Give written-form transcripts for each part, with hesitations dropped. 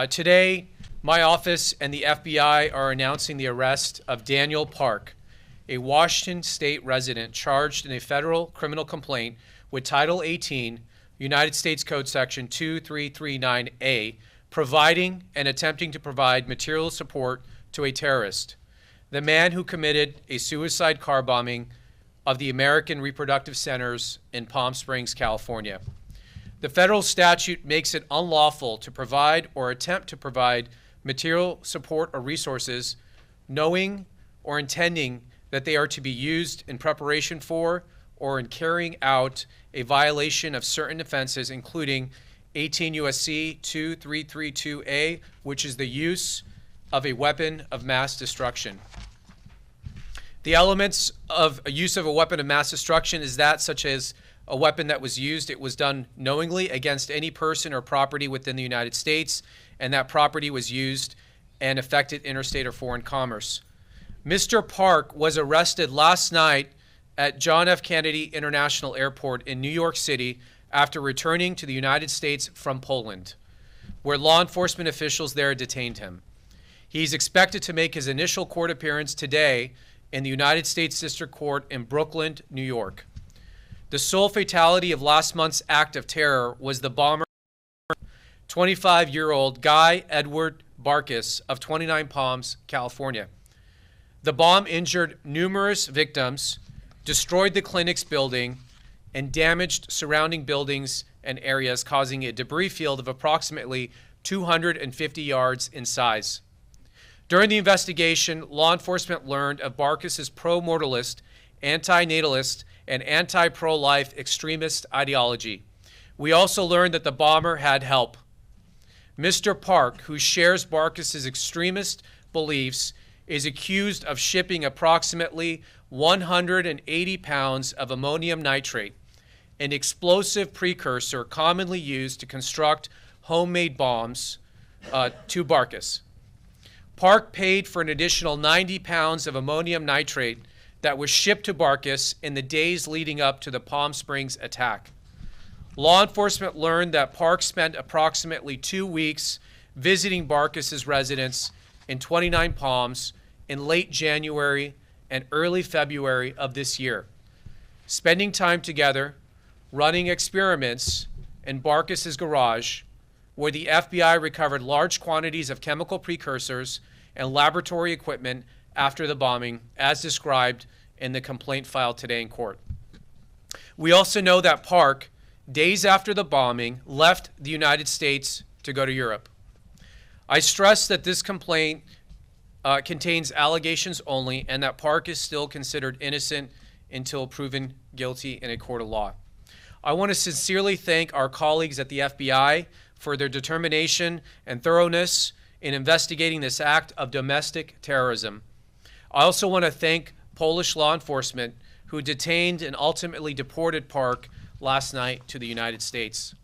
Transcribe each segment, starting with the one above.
Today, my office and the FBI are announcing the arrest of Daniel Park, a Washington State resident charged in a federal criminal complaint with Title 18, United States Code Section 2339A, providing and attempting to provide material support to a terrorist, the man who committed a suicide car bombing of the American Reproductive Centers in Palm Springs, California. The federal statute makes it unlawful to provide or attempt to provide material support or resources, knowing or intending that they are to be used in preparation for or in carrying out a violation of certain offenses, including 18 U.S.C. 2332A, which is the use of a weapon of mass destruction. The elements of a use of a weapon of mass destruction is that such as a weapon that was used, it was done knowingly against any person or property within the United States, and that property was used and affected interstate or foreign commerce. Mr. Park was arrested last night at John F. Kennedy International Airport in New York City after returning to the United States from Poland, where law enforcement officials there detained him. He's expected to make his initial court appearance today in the United States District Court in Brooklyn, New York. The sole fatality of last month's act of terror was the bomber, 25-year-old Guy Edward Barkis of 29 Palms, California. The bomb injured numerous victims, destroyed the clinic's building, and damaged surrounding buildings and areas, causing a debris field of approximately 250 yards in size. During the investigation, law enforcement learned of Barkis's pro-mortalist, anti-natalist, and anti-pro-life extremist ideology. We also learned that the bomber had help. Mr. Park, who shares Barkis's extremist beliefs, is accused of shipping approximately 180 pounds of ammonium nitrate, an explosive precursor commonly used to construct homemade bombs, to Barkis. Park paid for an additional 90 pounds of ammonium nitrate that was shipped to Barkis in the days leading up to the Palm Springs attack. Law enforcement learned that Park spent approximately 2 weeks visiting Barkis's residence in 29 Palms in late January and early February of this year, spending time together, running experiments in Barkis's garage, where the FBI recovered large quantities of chemical precursors and laboratory equipment after the bombing, as described in the complaint filed today in court. We also know that Park, days after the bombing, left the United States to go to Europe. I stress that this complaint contains allegations only, and that Park is still considered innocent until proven guilty in a court of law. I want to sincerely thank our colleagues at the FBI for their determination and thoroughness in investigating this act of domestic terrorism. I also want to thank Polish law enforcement who detained and ultimately deported Park last night to the United States.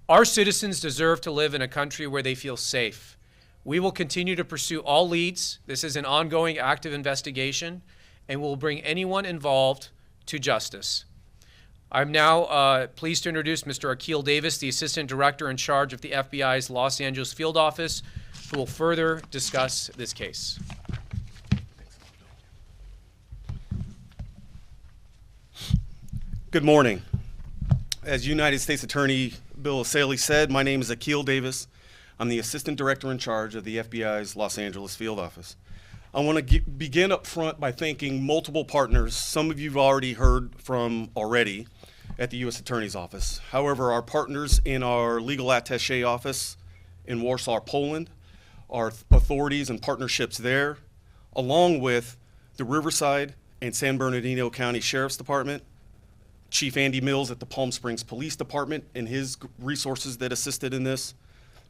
Our citizens deserve to live in a country where they feel safe. We will continue to pursue all leads. This is an ongoing active investigation, and we'll bring anyone involved to justice. I'm now pleased to introduce Mr. Akil Davis, the Assistant Director in charge of the FBI's Los Angeles Field Office, who will further discuss this case. Good morning. As United States Attorney Bill Asaley said, my name is Akil Davis. I'm the Assistant Director in charge of the FBI's Los Angeles Field Office. I want to begin up front by thanking multiple partners. Some of you've already heard from already at the U.S. Attorney's Office. However, our partners in our legal attaché office in Warsaw, Poland, our authorities and partnerships there, along with the Riverside and San Bernardino County Sheriff's Department, Chief Andy Mills at the Palm Springs Police Department and his resources that assisted in this,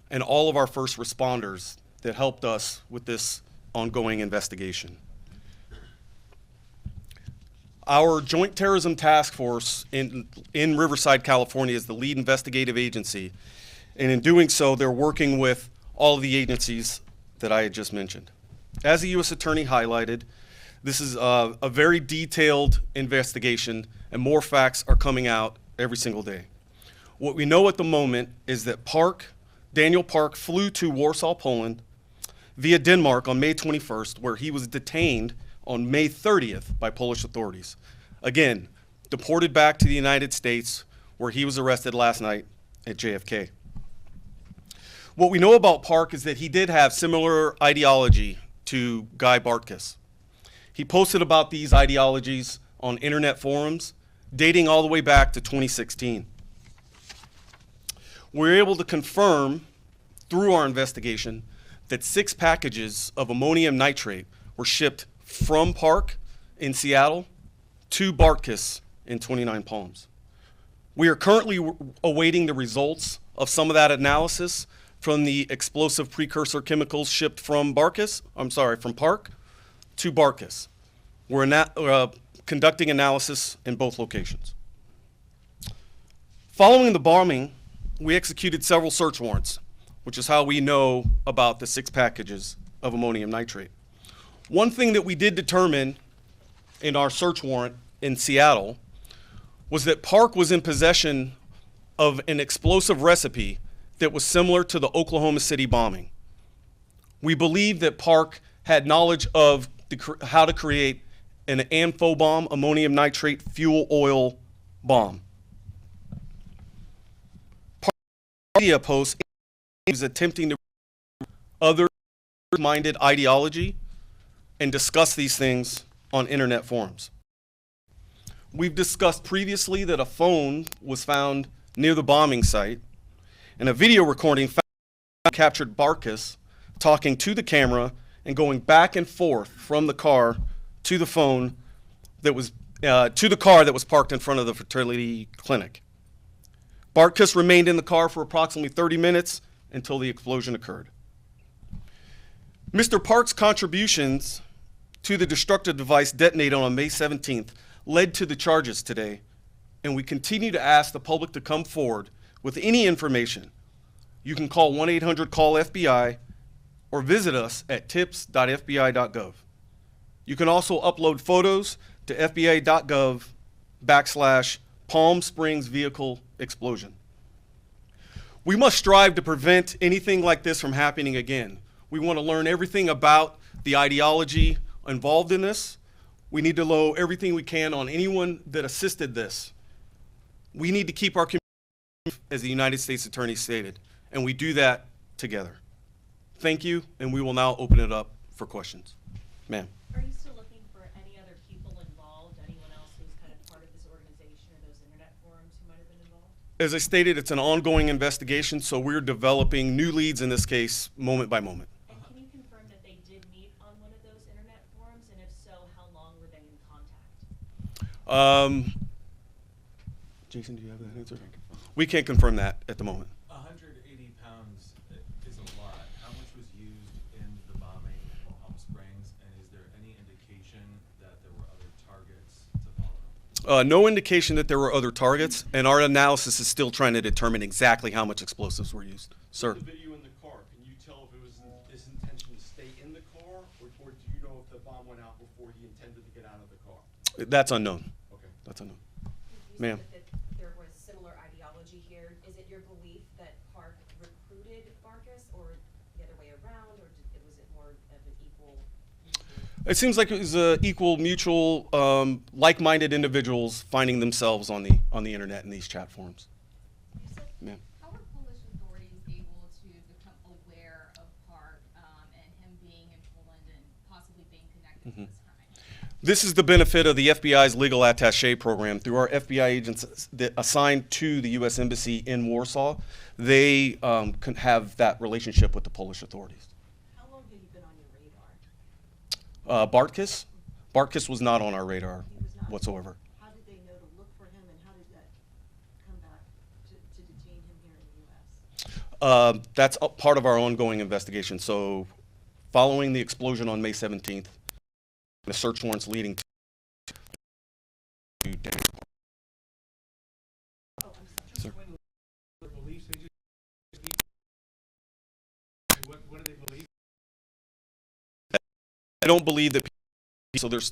and all of our first responders that helped us with this ongoing investigation. Our Joint Terrorism Task Force in Riverside, California is the lead investigative agency, and in doing so, they're working with all of the agencies that I had just mentioned. As the U.S. Attorney highlighted, this is a very detailed investigation, and more facts are coming out every single day. What we know at the moment is that Park Daniel Park flew to Warsaw, Poland, via Denmark on May 21st, where he was detained on May 30th by Polish authorities. Again, deported back to the United States, where he was arrested last night at JFK. What we know about Park is that he did have similar ideology to Guy Bartkus. He posted about these ideologies on internet forums dating all the way back to 2016. We were able to confirm through our investigation that 6 packages of ammonium nitrate were shipped from Park in Seattle to Bartkus in 29 Palms. We are currently awaiting the results of some of that analysis from the explosive precursor chemicals shipped from Park to Bartkus. We're conducting analysis in both locations. Following the bombing, we executed several search warrants, which is how we know about the 6 packages of ammonium nitrate. One thing that we did determine in our search warrant in Seattle was that Park was in possession of an explosive recipe that was similar to the Oklahoma City bombing. We believe that Park had knowledge of how to create an amphibomb, ammonium nitrate fuel oil bomb. Park media posts is attempting to other-minded ideology and discuss these things on internet forums. We've discussed previously that a phone was found near the bombing site, and a video recording captured Bartkus talking to the camera and going back and forth from the car to the phone that was to the car that was parked in front of the fertility clinic. Bartkus remained in the car for approximately 30 minutes until the explosion occurred. Mr. Park's contributions to the destructive device detonated on May 17th led to the charges today, and we continue to ask the public to come forward with any information. You can call 1-800-CALL-FBI or visit us at tips.fbi.gov. You can also upload photos to fbi.gov/Palm Springs vehicle explosion. We must strive to prevent anything like this from happening again. We want to learn everything about the ideology involved in this. We need to know everything we can on anyone that assisted this. We need to keep our community safe, as the United States Attorney stated, and we do that together. Thank you, and we will now open it up for questions. Ma'am. Are you still looking for any other people involved, anyone else who's kind of part of this organization or those internet forums who might have been involved? As I stated, it's an ongoing investigation, so we're developing new leads in this case moment by moment. And can you confirm that they did meet on one of those internet forums, and if so, how long were they in contact? Jason, do you have that answer? We can't confirm that at the moment. 180 pounds is a lot. How much was used in the bombing in Palm Springs, and is there any indication that there were other targets to follow? No indication that there were other targets, and our analysis is still trying to determine exactly how much explosives were used. Sir? The video in the car, can you tell if it was his intention to stay in the car, or do you know if the bomb went out before he intended to get out of the car? That's unknown. Okay. That's unknown. You Ma'am. said that there was similar ideology here. Is it your belief that Park recruited Bartkus, or the other way around, or was it more of an equal? It seems like it was equal, mutual, like-minded individuals finding themselves on the internet in these chat forums. Ma'am. How were Polish authorities able to become aware of Park and him being in Poland and possibly being connected to this crime? This is the benefit of the FBI's legal attaché program. Through our FBI agents that assigned to the U.S. Embassy in Warsaw, they can have that relationship with the Polish authorities. How long had he been on your radar? Bartkus? Bartkus was not on our radar He was not. whatsoever. How did they know to look for him, and how did that come back to detain him here in the U.S.? That's a part of our ongoing investigation. So following the explosion on May 17th, the search warrants leading to Sir. What do they believe? I don't believe that, so there's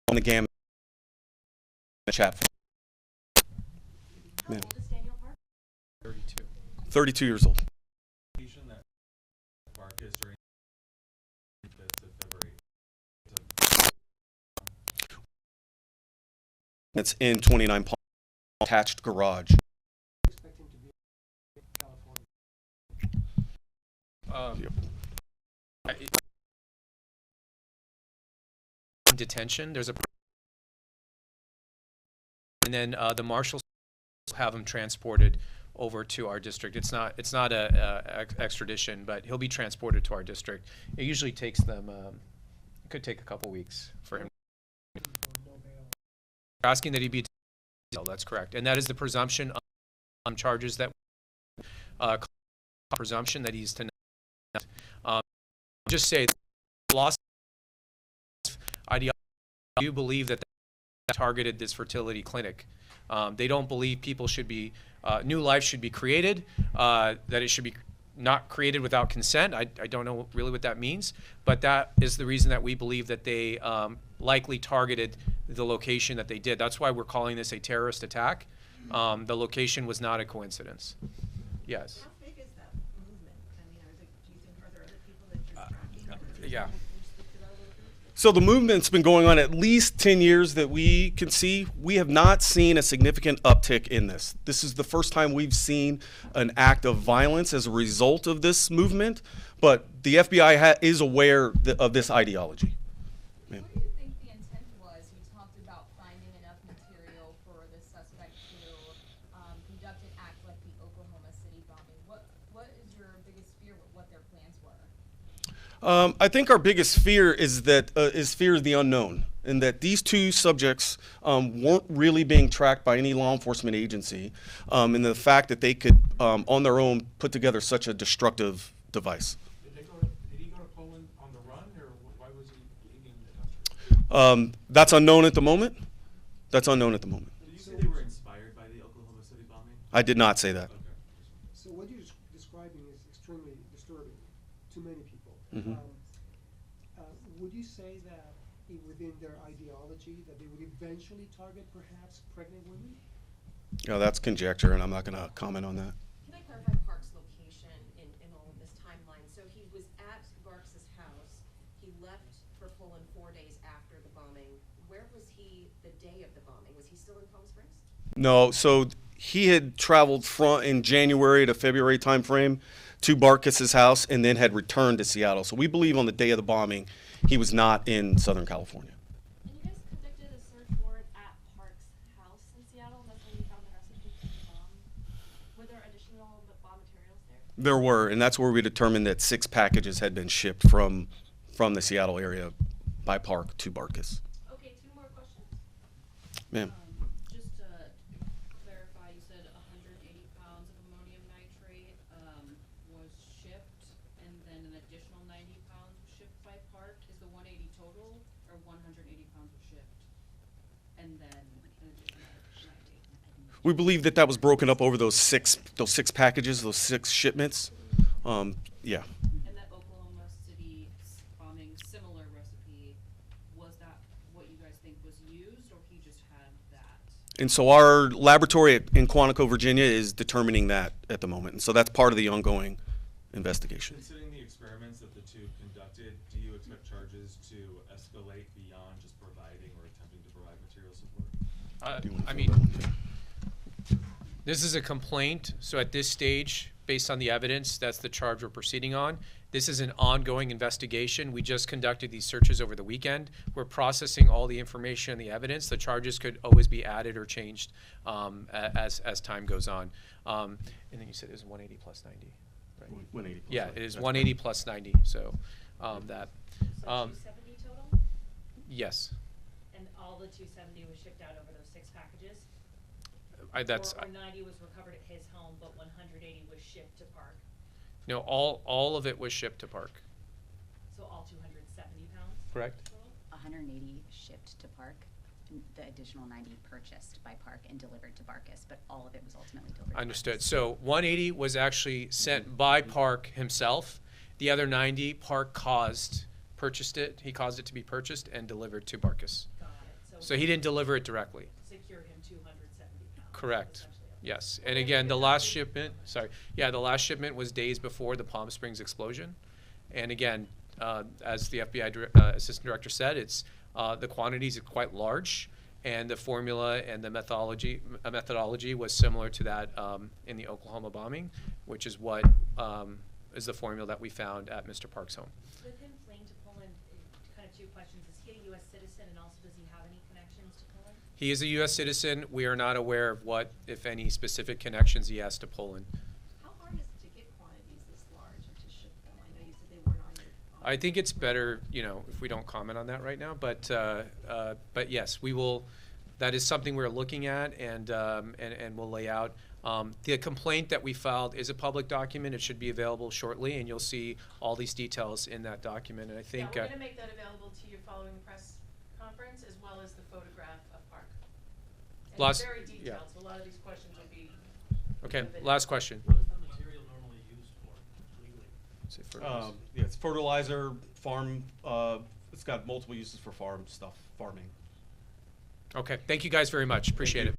on the gamut chat. How old is Daniel Park? 32. 32 years old. Indication that Barkus during the 5th of February. It's in 29 Palm, attached garage. Expecting to be in California. Yep. Detention. There's a and then the marshals have him transported over to our district. It's not a extradition, but he'll be transported to our district. It usually takes them. It could take a couple weeks for him. No bail. Asking that he be. That's correct, and that is the presumption on charges that presumption that he's to. Just say loss ideology. I do believe that they targeted this fertility clinic. They don't believe people should be new life should be created. That it should be not created without consent. I don't know really what that means, but that is the reason that we believe that they likely targeted the location that they did. That's why we're calling this a terrorist attack. The location was not a coincidence. Yes. How big is that movement? I mean, are there other people that you're tracking? Yeah. Can you speak to that a little bit? So the movement's been going on at least 10 years that we can see. We have not seen a significant uptick in this. This is the first time we've seen an act of violence as a result of this movement, but the FBI is aware of this ideology. What do you think the intent was? You talked about finding enough material for the suspect to conduct an act like the Oklahoma City bombing. What is your biggest fear with what their plans were? I think our biggest fear is fear of the unknown, and that these two subjects weren't really being tracked by any law enforcement agency, and the fact that they could, on their own, put together such a destructive device. Did he go to Poland on the run, or why was he leaving the country? That's unknown at the moment. That's unknown at the moment. Did you say they were inspired by the Oklahoma City bombing? I did not say that. Okay. So what you're describing is extremely disturbing to many people. Mhm. Would you say that within their ideology that they would eventually target perhaps pregnant women? That's conjecture, and I'm not going to comment on that. Can I clarify Park's location in all of this timeline? So he was at Barks's house. He left for Poland 4 days after the bombing. Where was he the day of the bombing? Was he still in Palm Springs? No, so he had traveled in January to February timeframe to Barkis's house and then had returned to Seattle. So we believe on the day of the bombing, he was not in Southern California. And you guys conducted a search warrant at Park's house in Seattle. That's when you found the recipe for the bomb. Were there additional bomb materials there? There were, and that's where we determined that 6 packages had been shipped from the Seattle area by Park to Barkis. Okay, 2 more questions. Ma'am. Just to clarify, you said 180 pounds of ammonium nitrate was shipped, and then an additional 90 pounds was shipped by Park. Is the 180 total, or 180 pounds was shipped, and then an additional 90? We believe that was broken up over those six packages, those 6 shipments. Yeah. And that Oklahoma City bombing similar recipe, was that what you guys think was used, or he just had that? And so our laboratory in Quantico, Virginia is determining that at the moment. And so that's part of the ongoing investigation. Considering the experiments that the two conducted, do you expect charges to escalate beyond just providing or attempting to provide material support? I mean, this is a complaint, so at this stage, based on the evidence, that's the charge we're proceeding on. This is an ongoing investigation. We just conducted these searches over the weekend. We're processing all the information and the evidence. The charges could always be added or changed as time goes on. And then you said it was 180 plus 90, right? 180 plus Yeah, 90. it is That's 180 plus 90, so that, So 270 total? yes. And all the 270 was shipped out over those 6 packages? Or 90 was recovered at his home, but 180 was shipped to Park? No, all of it was shipped to Park. So all 270 pounds? Correct. total? 180 shipped to Park, and the additional 90 purchased by Park and delivered to Barkis, but all of it was ultimately delivered to Understood. Barkis. So 180 was actually sent by Park himself. The other 90, Park purchased it. He caused it to be purchased and delivered to Barkis. Got it. So he didn't deliver it directly. Secure him 270 pounds. Correct. essentially. Yes. And again, the last shipment, the last shipment was days before the Palm Springs explosion. And again, as the FBI Assistant Director said, it's the quantities are quite large, and the formula and the methodology was similar to that in the Oklahoma bombing, which is what is the formula that we found at Mr. Park's home. With him fleeing to Poland, kind of two questions. Is he a U.S. citizen, and also does he have any connections to Poland? He is a U.S. citizen. We are not aware of what, if any, specific connections he has to Poland. How hard is it to get quantities this large and to ship them? I know you said they weren't on your. I think it's better, if we don't comment on that right now. But yes, we will. That is something we're looking at, and we'll lay out. The complaint that we filed is a public document. It should be available shortly, and you'll see all these details in that document. And I think. Yeah, we're going to make that available to you following the press conference, as well as the photograph of Park. And Last- it's very yeah. detailed, so a lot of these questions will be. Okay. Last question. What is that material normally used for legally? Say fertilizer. Yeah, it's fertilizer, farm, it's got multiple uses for farming. Okay. Thank you guys very much. Appreciate it.